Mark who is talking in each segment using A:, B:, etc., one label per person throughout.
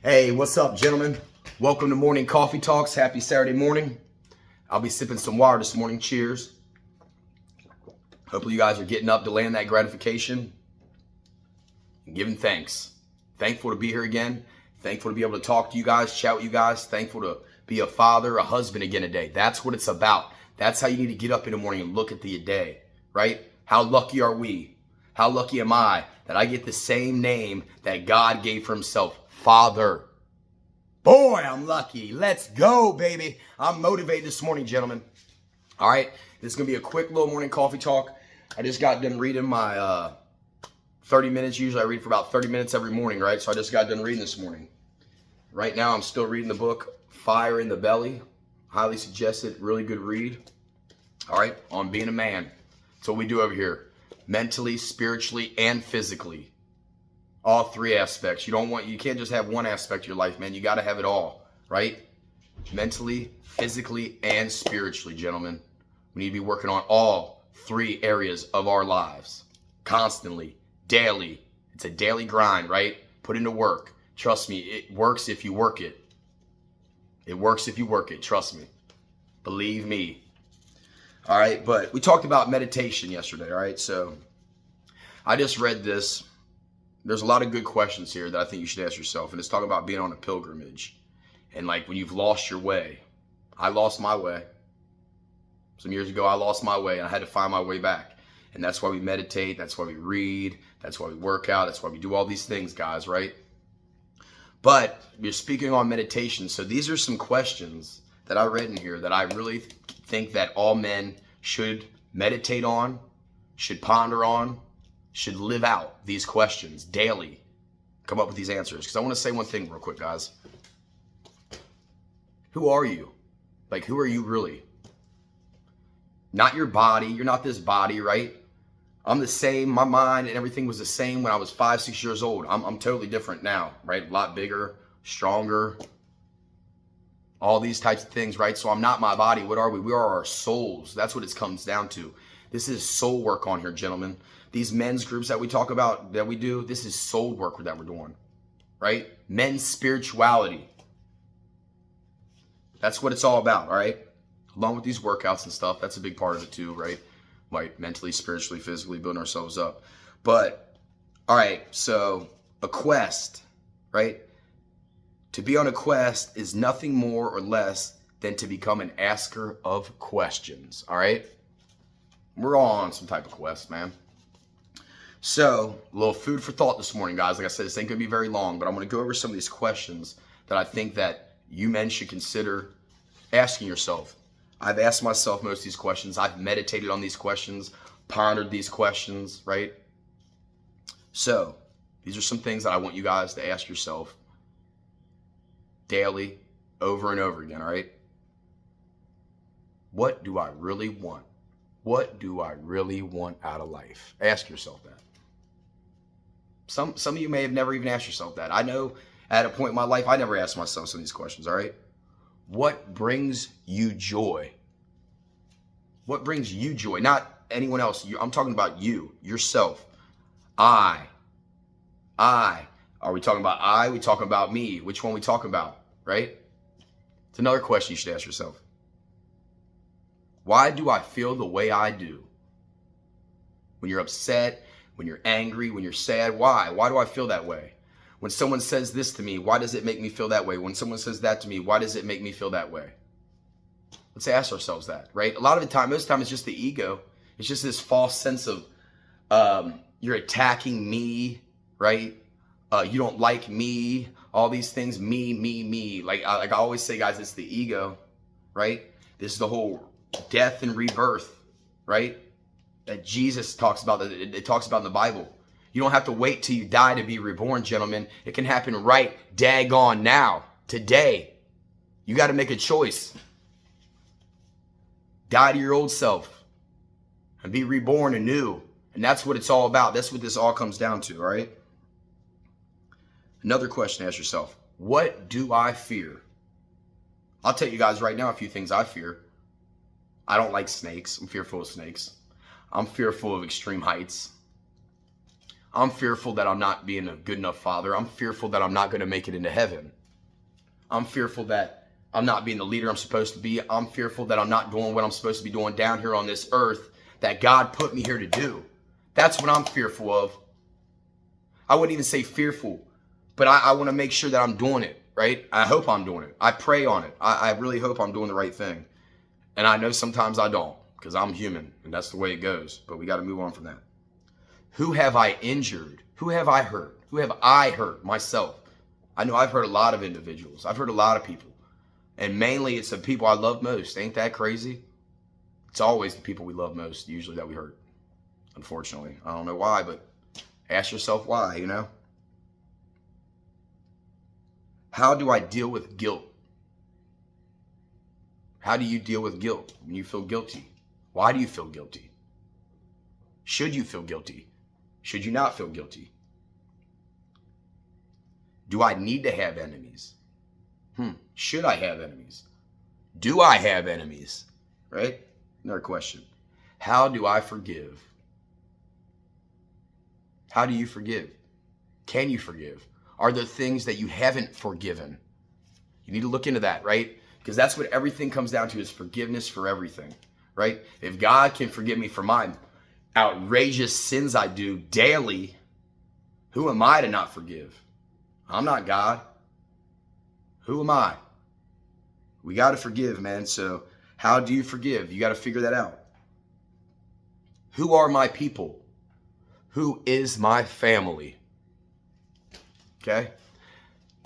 A: Hey, what's up, gentlemen? Welcome to Morning Coffee Talks. Happy Saturday morning. I'll be sipping some water this morning. Cheers. Hopefully you guys are getting up, delaying that gratification, and giving thanks. Thankful to be here again. Thankful to be able to talk to you guys, chat with you guys. Thankful to be a father, a husband again today. That's what it's about. That's how you need to get up in the morning and look at the day, right? How lucky are we? How lucky am I that I get the same name that God gave for himself? Father. Boy, I'm lucky. Let's go, baby. I'm motivated this morning, gentlemen. All right, this is going to be a quick little morning coffee talk. I just got done reading my 30 minutes. Usually I read for about 30 minutes every morning, right? So I just got done reading this morning. Right now I'm still reading the book, Fire in the Belly. Highly suggested, really good read. All right, on being a man. That's what we do over here. Mentally, spiritually, and physically. All three aspects. You can't just have one aspect of your life, man. You got to have it all, right? Mentally, physically, and spiritually, gentlemen. We need to be working on all three areas of our lives. Constantly, daily. It's a daily grind, right? Put into work. Trust me, it works if you work it. It works if you work it. Trust me. Believe me. All right, but we talked about meditation yesterday, all right? So I just read this. There's a lot of good questions here that I think you should ask yourself. And it's talking about being on a pilgrimage. And like when you've lost your way. I lost my way. Some years ago, I lost my way and I had to find my way back. And that's why we meditate. That's why we read. That's why we work out. That's why we do all these things, guys, right? But you're speaking on meditation. So these are some questions that I read in here that I really think that all men should meditate on, should ponder on, should live out these questions daily. Come up with these answers. Because I want to say one thing real quick, guys. Who are you? Like, who are you really? Not your body. You're not this body, right? I'm the same. My mind and everything was the same when I was 5, 6 years old. I'm totally different now, right? A lot bigger, stronger. All these types of things, right? So I'm not my body. What are we? We are our souls. That's what it comes down to. This is soul work on here, gentlemen. These men's groups that we talk about, that we do, this is soul work that we're doing, right? Men's spirituality. That's what it's all about, all right? Along with these workouts and stuff, that's a big part of it too, right? Like mentally, spiritually, physically, building ourselves up. But, all right, so a quest, right? To be on a quest is nothing more or less than to become an asker of questions, all right? We're all on some type of quest, man. So, a little food for thought this morning, guys. Like I said, this ain't going to be very long, but I'm going to go over some of these questions that I think that you men should consider asking yourself. I've asked myself most of these questions. I've meditated on these questions, pondered these questions, right? So, these are some things that I want you guys to ask yourself daily, over and over again, all right? What do I really want? What do I really want out of life? Ask yourself that. Some of you may have never even asked yourself that. I know at a point in my life, I never asked myself some of these questions, all right? What brings you joy? What brings you joy? Not anyone else. I'm talking about you, yourself. I. Are we talking about I? We talking about me? Which one we talking about, right? It's another question you should ask yourself. Why do I feel the way I do? When you're upset, when you're angry, when you're sad, why? Why do I feel that way? When someone says this to me, why does it make me feel that way? When someone says that to me, why does it make me feel that way? Let's ask ourselves that, right? A lot of the time, most of the time, it's just the ego. It's just this false sense of you're attacking me, right? You don't like me, all these things, me. Like I always say, guys, it's the ego, right? This is the whole death and rebirth, right? That Jesus talks about, that it talks about in the Bible. You don't have to wait till you die to be reborn, gentlemen. It can happen right daggone now, today. You got to make a choice. Die to your old self and be reborn anew. And that's what it's all about. That's what this all comes down to, all right? Another question to ask yourself. What do I fear? I'll tell you guys right now a few things I fear. I don't like snakes. I'm fearful of snakes. I'm fearful of extreme heights. I'm fearful that I'm not being a good enough father. I'm fearful that I'm not going to make it into heaven. I'm fearful that I'm not being the leader I'm supposed to be. I'm fearful that I'm not doing what I'm supposed to be doing down here on this earth that God put me here to do. That's what I'm fearful of. I wouldn't even say fearful, but I want to make sure that I'm doing it, right? I hope I'm doing it. I pray on it. I really hope I'm doing the right thing. And I know sometimes I don't, because I'm human, and that's the way it goes. But we got to move on from that. Who have I injured? Who have I hurt? Who have I hurt? Myself. I know I've hurt a lot of individuals. I've hurt a lot of people. And mainly it's the people I love most. Ain't that crazy? It's always the people we love most, usually, that we hurt. Unfortunately. I don't know why, but ask yourself why, you know? How do I deal with guilt? How do you deal with guilt when you feel guilty? Why do you feel guilty? Should you feel guilty? Should you not feel guilty? Do I need to have enemies? Should I have enemies? Do I have enemies? Right? Another question. How do I forgive? How do you forgive? Can you forgive? Are there things that you haven't forgiven? You need to look into that, right? Because that's what everything comes down to, is forgiveness for everything, right? If God can forgive me for my outrageous sins I do daily, who am I to not forgive? I'm not God. Who am I? We got to forgive, man. So how do you forgive? You got to figure that out. Who are my people? Who is my family? Okay.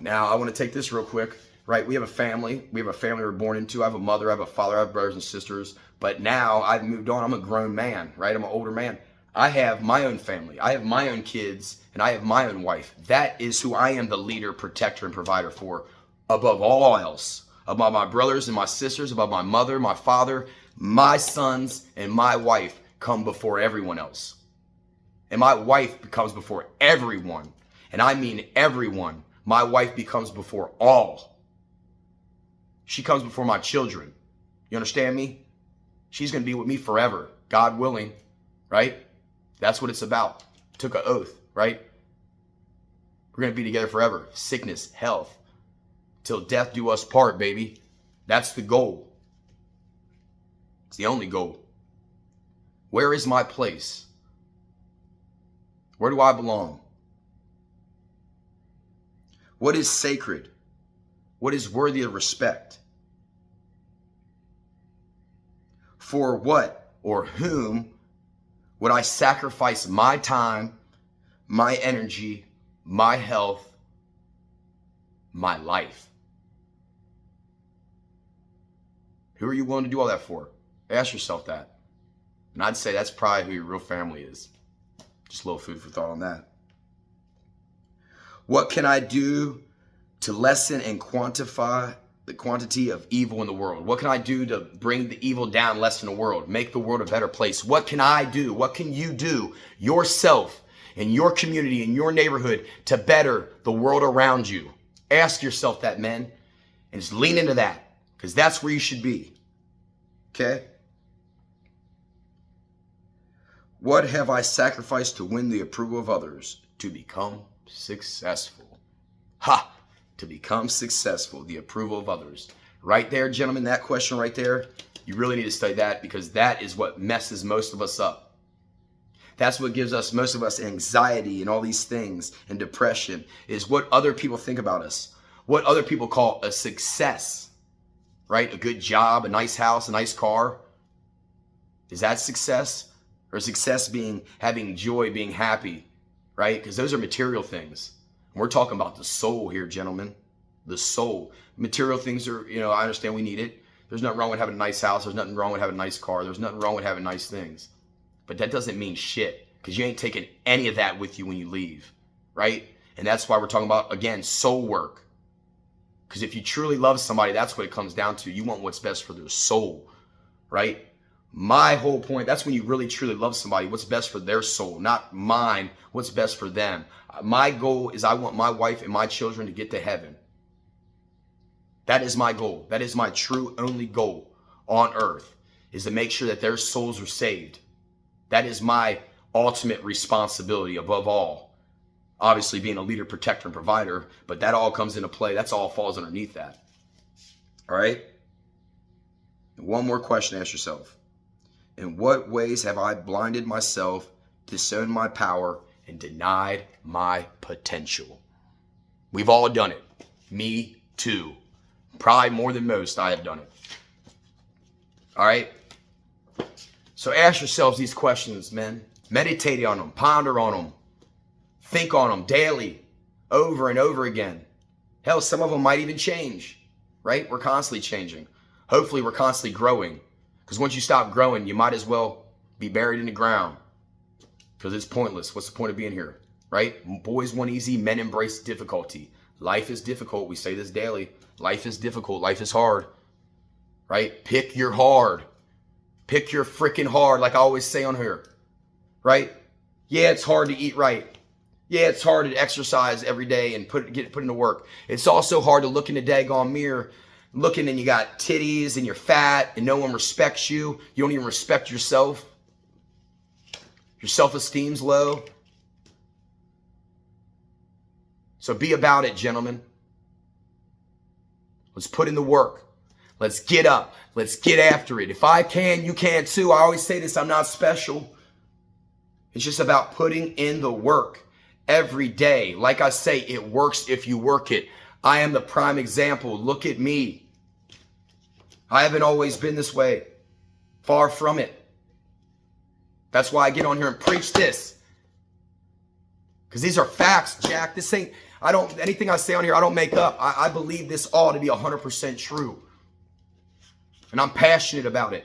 A: Now I want to take this real quick, right? We have a family. We have a family we're born into. I have a mother, I have a father, I have brothers and sisters. But now I've moved on. I'm a grown man, right? I'm an older man. I have my own family. I have my own kids, and I have my own wife. That is who I am the leader, protector, and provider for, above all else. Above my brothers and my sisters, above my mother, my father, my sons, and my wife come before everyone else. And my wife becomes before everyone. And I mean everyone. My wife becomes before all. She comes before my children. You understand me? She's going to be with me forever, God willing, right? That's what it's about. Took an oath, right? We're going to be together forever. Sickness, health, till death do us part, baby. That's the goal. It's the only goal. Where is my place? Where do I belong? What is sacred? What is worthy of respect? For what or whom would I sacrifice my time, my energy, my health, my life? Who are you willing to do all that for? Ask yourself that. And I'd say that's probably who your real family is. Just a little food for thought on that. What can I do to lessen and quantify the quantity of evil in the world? What can I do to bring the evil down, lessen the world, make the world a better place? What can I do? What can you do yourself, in your community, in your neighborhood, to better the world around you? Ask yourself that, men, and just lean into that, because that's where you should be. Okay? What have I sacrificed to win the approval of others? To become successful. Ha! To become successful, the approval of others. Right there, gentlemen, that question right there, you really need to study that, because that is what messes most of us up. That's what gives us, most of us, anxiety and all these things, and depression, is what other people think about us. What other people call a success, right? A good job, a nice house, a nice car. Is that success? Or success being having joy, being happy, right? Because those are material things. We're talking about the soul here, gentlemen. The soul. Material things are, I understand we need it. There's nothing wrong with having a nice house. There's nothing wrong with having a nice car. There's nothing wrong with having nice things. But that doesn't mean shit, because you ain't taking any of that with you when you leave, right? And that's why we're talking about, again, soul work. Because if you truly love somebody, that's what it comes down to. You want what's best for their soul, right? My whole point, that's when you really truly love somebody, what's best for their soul, not mine, what's best for them. My goal is I want my wife and my children to get to heaven. That is my goal. That is my true only goal on earth, is to make sure that their souls are saved. That is my ultimate responsibility above all. Obviously being a leader, protector, and provider, but that all comes into play. That's all falls underneath that. All right? One more question to ask yourself. In what ways have I blinded myself, disowned my power, and denied my potential? We've all done it. Me too. Probably more than most, I have done it. All right? So ask yourselves these questions, men. Meditate on them. Ponder on them. Think on them daily, over and over again. Hell, some of them might even change, right? We're constantly changing. Hopefully, we're constantly growing. Because once you stop growing, you might as well be buried in the ground. Because it's pointless. What's the point of being here, right? Boys want easy, men embrace difficulty. Life is difficult. We say this daily. Life is difficult. Life is hard, right? Pick your hard. Pick your freaking hard, like I always say on here, right? Yeah, it's hard to eat right. Yeah, it's hard to exercise every day and get put into work. It's also hard to look in the daggone mirror, looking and you got titties and you're fat and no one respects you. You don't even respect yourself. Your self-esteem's low. So be about it, gentlemen. Let's put in the work. Let's get up. Let's get after it. If I can, you can too. I always say this, I'm not special. It's just about putting in the work every day. Like I say, it works if you work it. I am the prime example. Look at me. I haven't always been this way. Far from it. That's why I get on here and preach this. Because these are facts, Jack. This ain't, anything I say on here, I don't make up. I believe this all to be 100% true. And I'm passionate about it.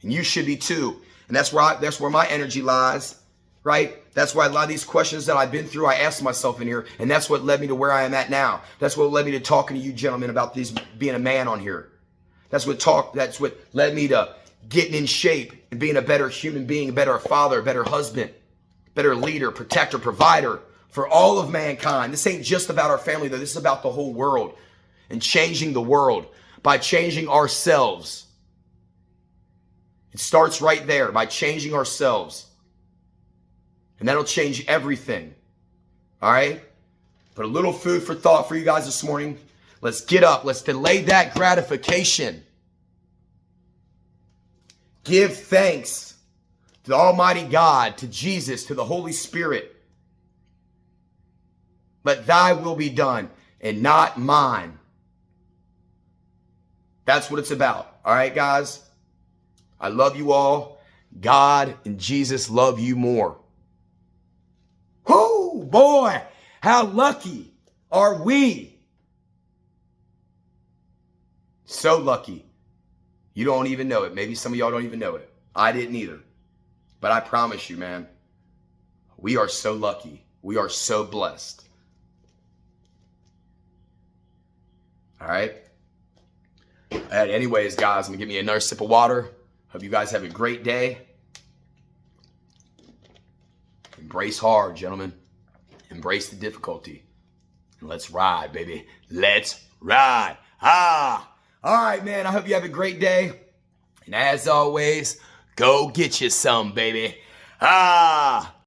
A: And you should be too. And that's where my energy lies, right? That's why a lot of these questions that I've been through, I asked myself in here. And that's what led me to where I am at now. That's what led me to talking to you gentlemen about being a man on here. That's what led me to getting in shape and being a better human being, a better father, a better husband, better leader, protector, provider for all of mankind. This ain't just about our family though. This is about the whole world and changing the world by changing ourselves. It starts right there by changing ourselves. And that'll change everything. All right? But a little food for thought for you guys this morning. Let's get up. Let's delay that gratification. Give thanks to the Almighty God, to Jesus, to the Holy Spirit. Let thy will be done and not mine. That's what it's about. All right, guys? I love you all. God and Jesus love you more. Oh, boy, how lucky are we? So lucky. You don't even know it. Maybe some of y'all don't even know it. I didn't either. But I promise you, man, we are so lucky. We are so blessed. All right? Anyways, guys, I'm going to get me another sip of water. Hope you guys have a great day. Embrace hard, gentlemen. Embrace the difficulty. And let's ride, baby. Let's ride. All right, man. I hope you have a great day. And as always, go get you some, baby.